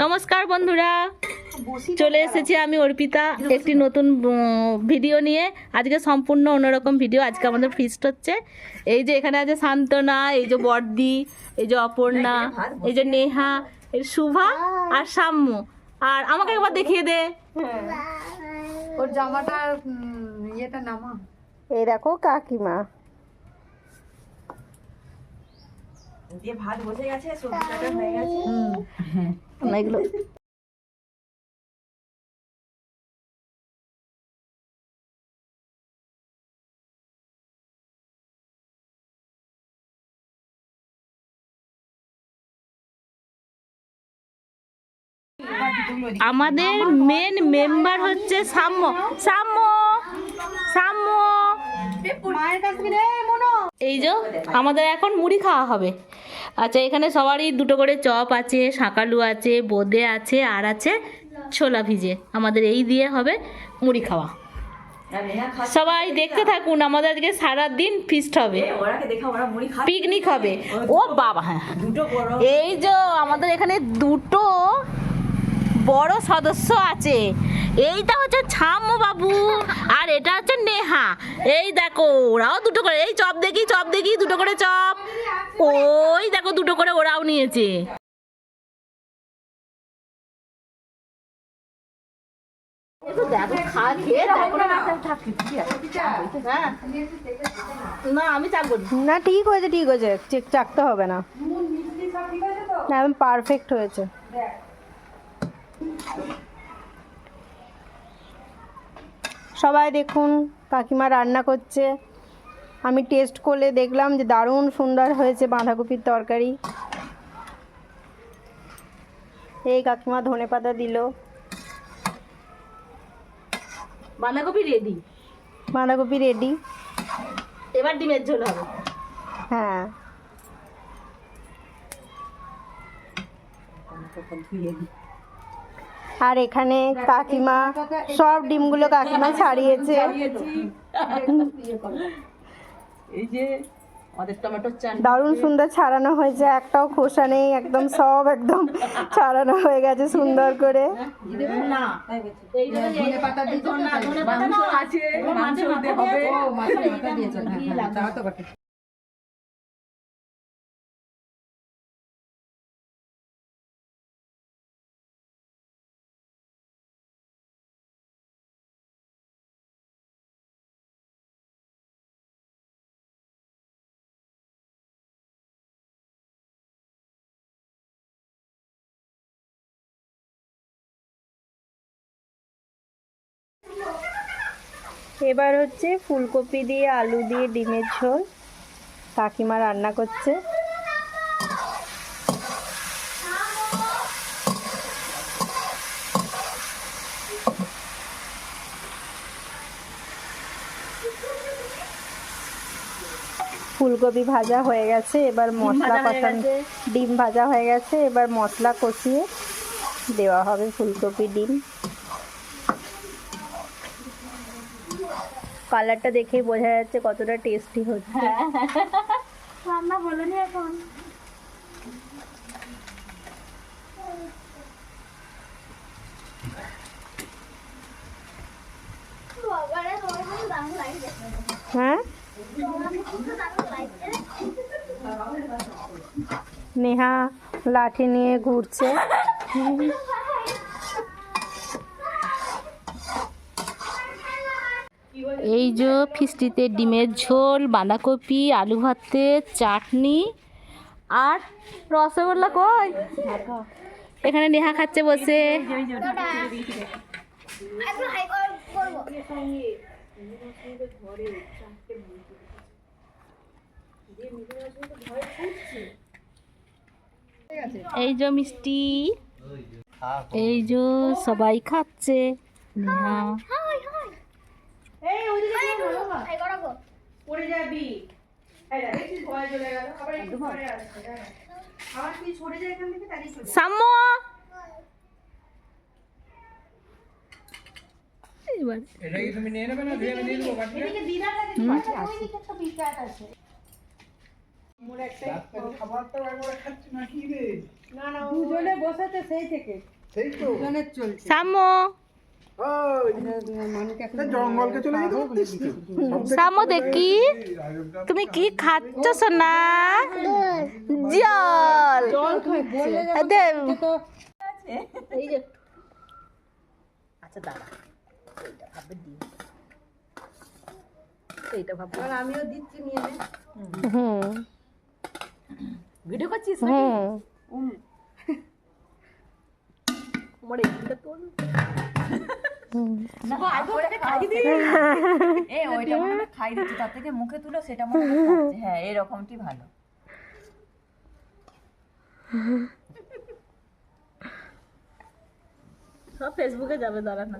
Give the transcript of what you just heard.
নমস্কার বন্ধুরা, চলে এসেছি আমি অর্পিতা একটি নতুন ভিডিও নিয়ে। আজকে সম্পূর্ণ অন্যরকম ভিডিও। আজকে আমাদের ফিস্ট হচ্ছে। এই যে এখানে আছে শান্তনা, এই যে বর্দি, এই যে অপর্ণা, এই যে নেহা, এই শুভা আর সাম্য। আর আমাকে একবার দেখিয়ে দে ওর জামাটা ইয়েটা নামা। এই দেখো কাকিমা দিয়ে ভাত বসে গেছে, সবজি কাটা হয়ে গেছে। এগুলো আমাদের মেন মেম্বার হচ্ছে সাম্য। সাম্য সাম্য এই যে আমাদের এখন মুড়ি খাওয়া হবে। আচ্ছা, এখানে সবারই দুটো করে চপ আছে, শাঁকালু আছে, বোঁদে আছে, আর আছে ছোলা ভিজে। আমাদের এই দিয়ে হবে মুড়ি খাওয়া। সবাই দেখতে থাকুন, আমাদের আজকে সারাদিন ফিস্ট হবে, পিকনিক হবে। ও বাবা, হ্যাঁ এই যে আমাদের এখানে দুটো বড় সদস্য আছে। এইটা হচ্ছে ছাম্য বাবু আর এটা হচ্ছে নেহা। এই দেখো ওরাও দুটো করে, এই চপ দেখি চপ দেখি, দুটো করে চপ। ওই দেখো দুটো করে ওরাও নিয়েছে। না আমি চাকবো না, ঠিক হয়েছে ঠিক হয়েছে, চেক চাকতে হবে না, একদম পারফেক্ট হয়েছে। সবাই দেখুন কাকিমা রান্না করছে। আমি টেস্ট করলে দেখলাম যে দারুণ সুন্দর হয়েছে বাঁধাকপির তরকারি। এই কাকিমা ধনেপাতা দিল। বাঁধাকপি রেডি, বাঁধাকপি রেডি, এবার ডিমের ঝোল হবে। হ্যাঁ আর এখানে কাকিমা সব ডিমগুলো কাকিমা ছাড়িয়েছে। এই যে আমাদের টমেটো চান দারুণ সুন্দর ছাড়ানো হয়েছে, একটাও খোসা নেই, একদম সব একদম ছাড়ানো হয়ে গেছে সুন্দর করে। না এই যে ধনেপাতা দিয়েছো না? ধনেপাতা না আছে, মাছ দিতে হবে। ও মাছের মাথা দিয়েছো, হ্যাঁ তাও তো বটে। এবার হচ্ছে ফুলকপি দিয়ে আলু দিয়ে ডিমের ঝোল কাকিমা রান্না করছে। ফুলকপি ভাজা হয়ে গেছে, এবার মশলা কষানো, ডিম ভাজা হয়ে গেছে, এবার মশলা কষিয়ে দেওয়া হবে ফুলকপি ডিম। কালারটা দেখেই বোঝা যাচ্ছে কতটা টেস্টি হচ্ছে। রান্না বলেনি এখন। হ্যাঁ নেহা লাঠি নিয়ে ঘুরছে। এই যে ফিস্টিতে ডিমের ঝোল, বাঁধাকপি, আলু ভাতে, চাটনি আর রসগোল্লা। কই এখানে নেহা খাচ্ছে বসে। এই যে মিষ্টি, এই যে সবাই খাচ্ছে। নেহা সাম্য এবার এটা কি তুমি নিয়ে নেবে না? দিয়ে আমি নিয়ে নেবো বাটিটা। দুজনে বসেছে সেই থেকে দুজনের চলছে সাম্য মানুষ এখন জঙ্গলকে চলে যেতে পারতিস তো? সাম্য দেখি তুমি কি খাচ্ছ সোনা জল দে। এই যে আচ্ছা দাঁড়া এইটা ভাবে দিই এইটা ভাবে আর আমিও দিচ্ছি নিয়ে নে হুম ভিডিও করছিস হুম আমার এইটা তোর ওইটা মনে হয় খাই দিচ্ছে তার থেকে মুখে তুলো সেটা মনে হয় খাচ্ছে। হ্যাঁ এরকমটি ভালো। সব ফেসবুকে যাবে দাঁড়া না